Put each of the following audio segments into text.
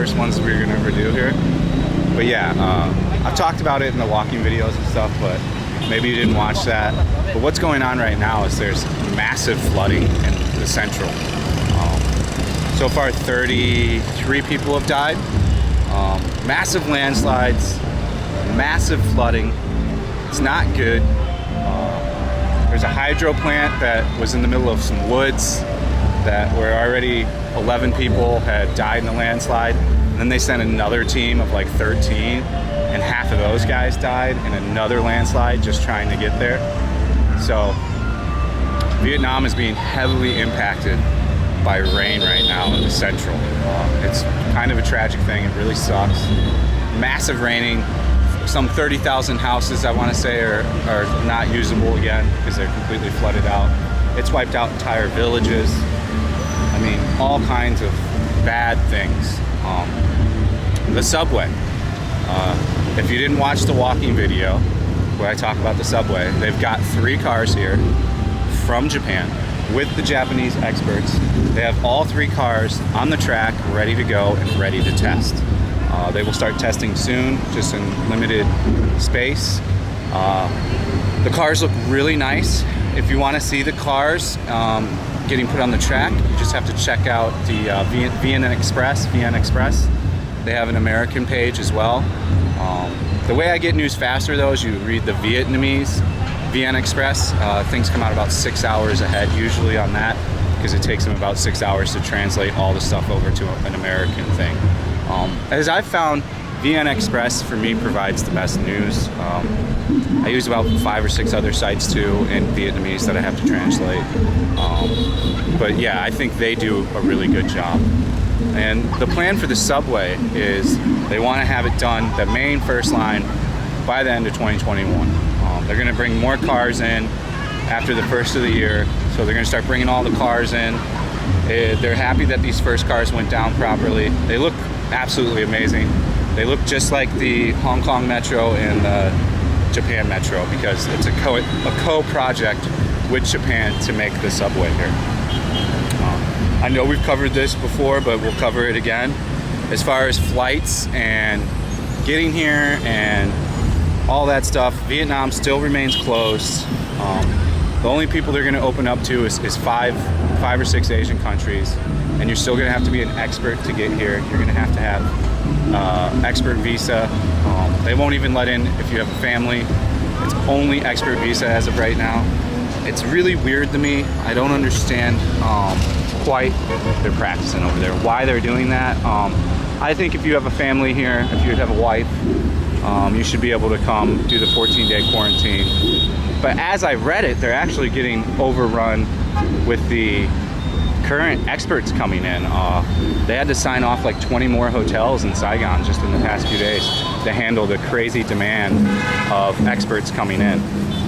first ones we were gonna ever do here. But yeah, I've talked about it in the walking videos and stuff, but maybe you didn't watch that. But what's going on right now is there's massive flooding in the central. So far, 33 people have died. Massive landslides, massive flooding. It's not good. There's a hydro plant that was in the middle of some woods that where already 11 people had died in the landslide. And then they sent another team of like 13, and half of those guys died in another landslide just trying to get there. So Vietnam is being heavily impacted by rain right now in the central. It's kind of a tragic thing. It really sucks. Massive raining. Some 30,000 houses, I want to say, are not usable again because they're completely flooded out. It's wiped out entire villages. I mean, all kinds of bad things. The subway. If you didn't watch the walking video where I talk about the subway, they've got 3 cars here from Japan with the Japanese experts. They have all 3 cars on the track, ready to go and ready to test. They will start testing soon, just in limited space. The cars look really nice. If you want to see the cars getting put on the track, you just have to check out the VN Express. They have an American page as well. The way I get news faster though is you read the Vietnamese VN Express. Things come out about 6 hours ahead usually on that, because it takes them about 6 hours to translate all the stuff over to an American thing. As I've found, VN Express for me provides the best news. I use about 5 or 6 other sites too in Vietnamese that I have to translate. But yeah, I think they do a really good job. And the plan for the subway is they want to have it done, the main first line, by the end of 2021. They're going to bring more cars in after the first of the year. So they're going to start bringing all the cars in. They're happy that these first cars went down properly. They look absolutely amazing. They look just like the Hong Kong Metro and the Japan Metro, because it's a co-project with Japan to make the subway here. I know we've covered this before, but we'll cover it again. As far as flights and getting here and all that stuff, Vietnam still remains closed. The only people they're going to open up to is 5 or 6 Asian countries, and you're still going to have to be an expert to get here. You're going to have expert visa. They won't even let in if you have a family. It's only expert visa as of right now. It's really weird to me. I don't understand quite what they're practicing over there, why they're doing that. I think if you have a family here, if you have a wife, you should be able to come do the 14-day quarantine. But as I read it, they're actually getting overrun with the current experts coming in. They had to sign off like 20 more hotels in Saigon just in the past few days to handle the crazy demand of experts coming in.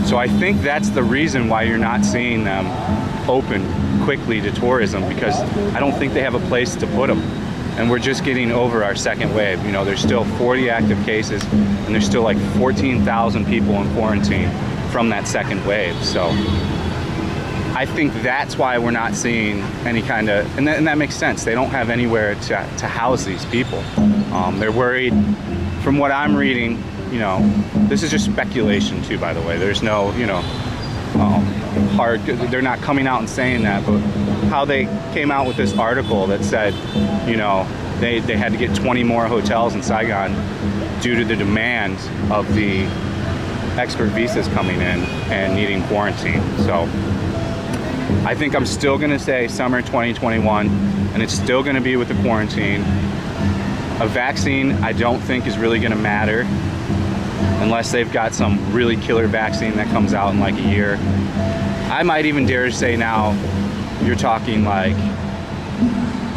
So I think that's the reason why you're not seeing them open quickly to tourism, because I don't think they have a place to put them. And we're just getting over our second wave. You know, there's still 40 active cases, and there's still like 14,000 people in quarantine from that second wave. So I think that's why we're not seeing any kind of, and that makes sense. They don't have anywhere to house these people. They're worried, from what I'm reading, you know, this is just speculation too, by the way. There's no, you know, they're not coming out and saying that, but how they came out with this article that said, you know, they had to get 20 more hotels in Saigon due to the demand of the expert visas coming in and needing quarantine. So I think I'm still gonna say summer 2021, and it's still gonna be with the quarantine. A vaccine I don't think is really gonna matter unless they've got some really killer vaccine that comes out in like a year. I might even dare to say now, you're talking like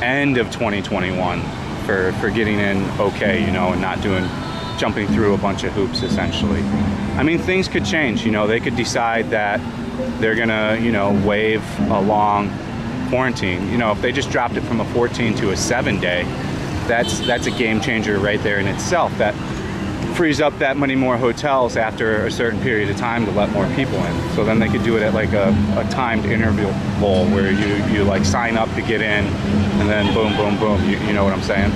end of 2021 for getting in okay, you know, and not jumping through a bunch of hoops essentially. I mean, things could change, you know, they could decide that they're gonna, you know, waive a long quarantine. You know, if they just dropped it from a 14 to a 7-day, that's a game changer right there in itself. That frees up that many more hotels after a certain period of time to let more people in. So then they could do it at like a timed interval where you like sign up to get in, and then boom, boom, boom. You know what I'm saying?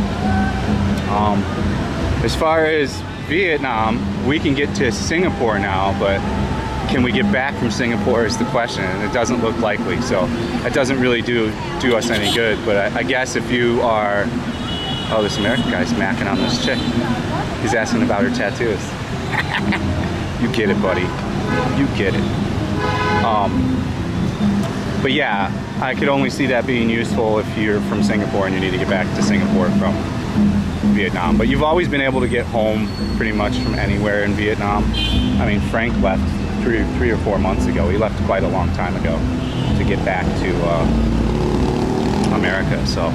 As far as Vietnam, we can get to Singapore now, but can we get back from Singapore is the question, and it doesn't look likely. So it doesn't really do us any good. But I guess if you are, oh, this American guy's macking on this chick. He's asking about her tattoos. You get it, buddy. You get it. But yeah, I could only see that being useful if you're from Singapore and you need to get back to Singapore from Vietnam. But you've always been able to get home pretty much from anywhere in Vietnam. I mean, Frank left three or 4 months ago. He left quite a long time ago to get back to America. So,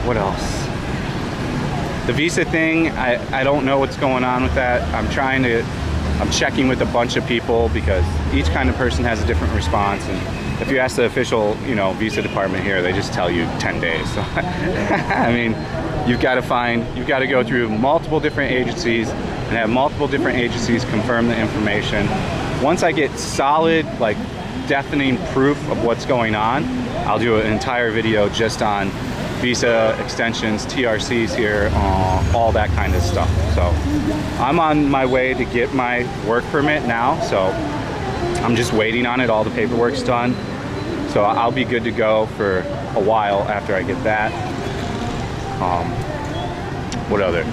what else? The visa thing, I don't know what's going on with that. I'm checking with a bunch of people because each kind of person has a different response. And if you ask the official, visa department here, they just tell you 10 days. So, I mean, you've got to go through multiple different agencies and have multiple different agencies confirm the information. Once I get solid, like, deafening proof of what's going on, I'll do an entire video just on visa extensions, TRCs here, all that kind of stuff. So I'm on my way to get my work permit now, so I'm just waiting on it. All the paperwork's done, so I'll be good to go for a while after I get that. What other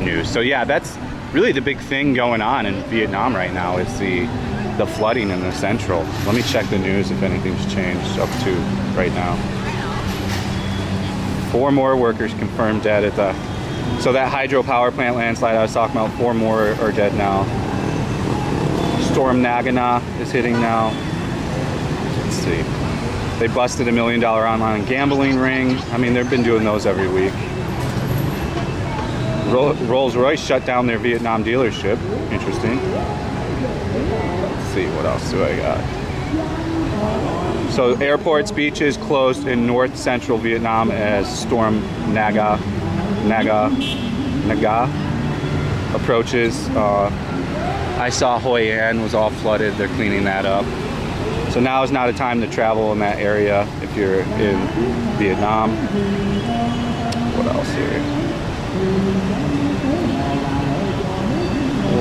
news? So yeah, that's really the big thing going on in Vietnam right now is the flooding in the central. Let me check the news if anything's changed up to right now. 4 more workers confirmed dead at so that hydropower plant landslide I was talking about, 4 more are dead now. Storm Nagana is hitting now. Let's see. They busted $1 million online gambling ring. I mean, they've been doing those every week. Rolls-Royce shut down their Vietnam dealership. Interesting. Let's see, what else do I got? So airports, beaches closed in north central Vietnam as Storm Naga approaches. I saw Hoi An was all flooded. They're cleaning that up. So now is not a time to travel in that area if you're in Vietnam. What else here?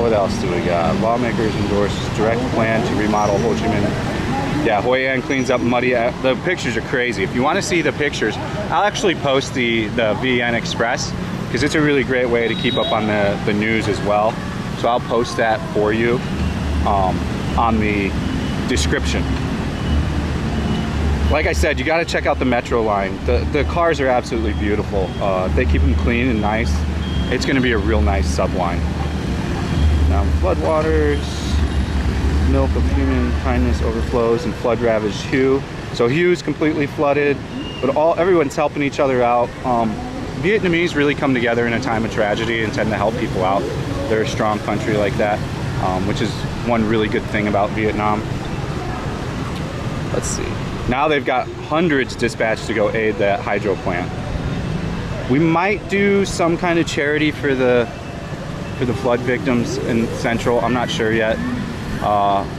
What else do we got? Lawmakers endorse direct plan to remodel Ho Chi Minh. Yeah, Hoi An cleans up muddy. The pictures are crazy. If you want to see the pictures, I'll actually post the VN Express because it's a really great way to keep up on the news as well. So I'll post that for you on the description. Like I said, you got to check out the metro line. The cars are absolutely beautiful. They keep them clean and nice. It's going to be a real nice subline. Now, floodwaters. Milk of human kindness overflows and flood ravaged Hue. So Hue's completely flooded, but everyone's helping each other out. Vietnamese really come together in a time of tragedy and tend to help people out. They're a strong country like that, which is one really good thing about Vietnam. Let's see. Now they've got hundreds dispatched to go aid that hydro plant. We might do some kind of charity for the flood victims in Central. I'm not sure yet.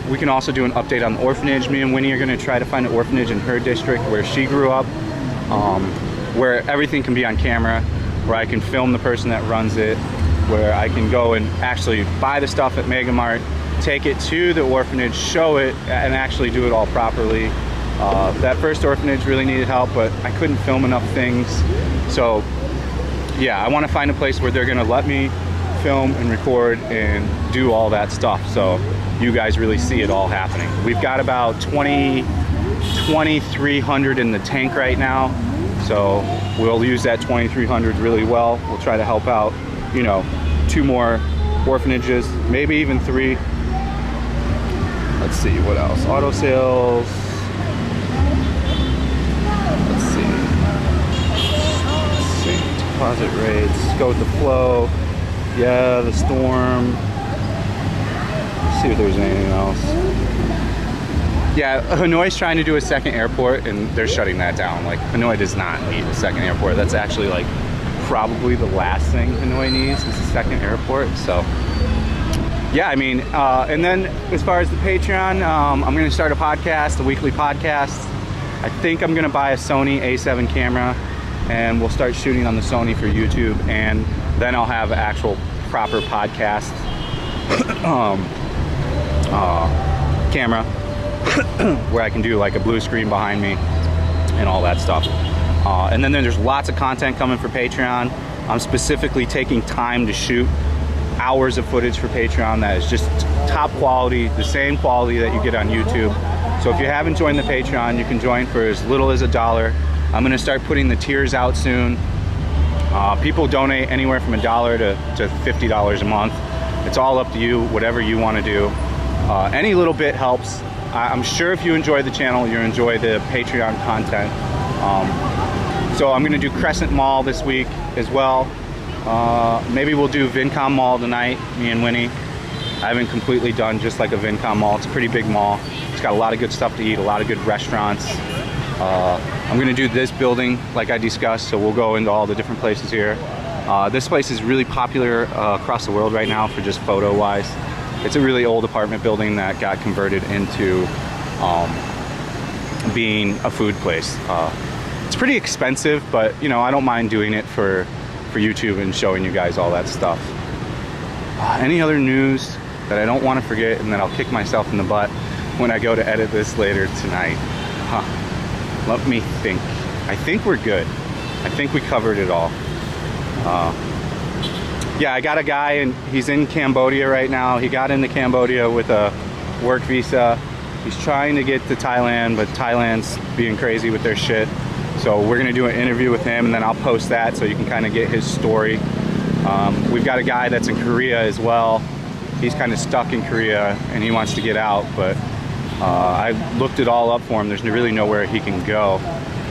We can also do an update on the orphanage. Me and Winnie are going to try to find an orphanage in her district where she grew up, where everything can be on camera, where I can film the person that runs it, where I can go and actually buy the stuff at Mega Mart, take it to the orphanage, show it, and actually do it all properly. That first orphanage really needed help, but I couldn't film enough things. So yeah, I want to find a place where they're going to let me film and record and do all that stuff, so you guys really see it all happening. We've got about 2,300 in the tank right now, so we'll use that 2,300 really well. We'll try to help out, 2 more orphanages, maybe even 3. Let's see, what else? Auto sales. Let's see, deposit rates, go with the flow. Yeah, the storm. Let's see if there's anything else. Yeah, Hanoi's trying to do a second airport and they're shutting that down. Like, Hanoi does not need a second airport. That's actually like probably the last thing Hanoi needs is a second airport. So yeah, I mean, and then as far as the Patreon, I'm going to start a podcast, a weekly podcast. I think I'm going to buy a Sony A7 camera. and we'll start shooting on the Sony for YouTube, and then I'll have actual proper podcast camera where I can do like a blue screen behind me and all that stuff. And then there's lots of content coming for Patreon. I'm specifically taking time to shoot hours of footage for Patreon that is just top quality, the same quality that you get on YouTube. So if you haven't joined the Patreon, you can join for as little as $1. I'm gonna start putting the tiers out soon. People donate anywhere from $1 to $50 a month. It's all up to you, whatever you wanna do. Any little bit helps. I'm sure if you enjoy the channel, you enjoy the Patreon content. So I'm gonna do Crescent Mall this week as well. Maybe we'll do VinCom Mall tonight, me and Winnie. I haven't completely done just like a VinCom Mall. It's a pretty big mall. It's got a lot of good stuff to eat, a lot of good restaurants. I'm gonna do this building like I discussed, so we'll go into all the different places here. This place is really popular across the world right now for just photo-wise. It's a really old apartment building that got converted into being a food place. It's pretty expensive, but you know, I don't mind doing it for YouTube and showing you guys all that stuff. Any other news that I don't want to forget, and then I'll kick myself in the butt when I go to edit this later tonight. Let me think. I think we're good. I think we covered it all. Yeah, I got a guy, and he's in Cambodia right now. He got into Cambodia with a work visa. He's trying to get to Thailand, but Thailand's being crazy with their shit. So we're gonna do an interview with him, and then I'll post that so you can kind of get his story. We've got a guy that's in Korea as well. He's kind of stuck in Korea and he wants to get out, but I looked it all up for him. There's really nowhere he can go.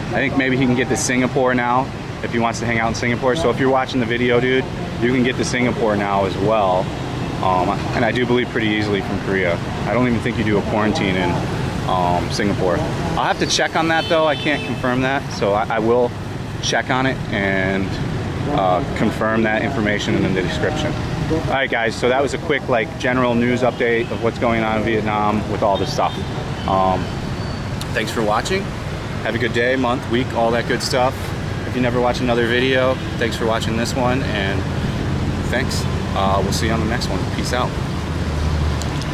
I think maybe he can get to Singapore now if he wants to hang out in Singapore. So if you're watching the video, dude, you can get to Singapore now as well. And I do believe pretty easily from Korea. I don't even think you do a quarantine in Singapore. I'll have to check on that though. I can't confirm that, so I will check on it and confirm that information in the description. All right, guys, so that was a quick like general news update of what's going on in Vietnam with all this stuff. Thanks for watching. Have a good day, month, week, all that good stuff. If you never watch another video, thanks for watching this one, and thanks. We'll see you on the next one. Peace out.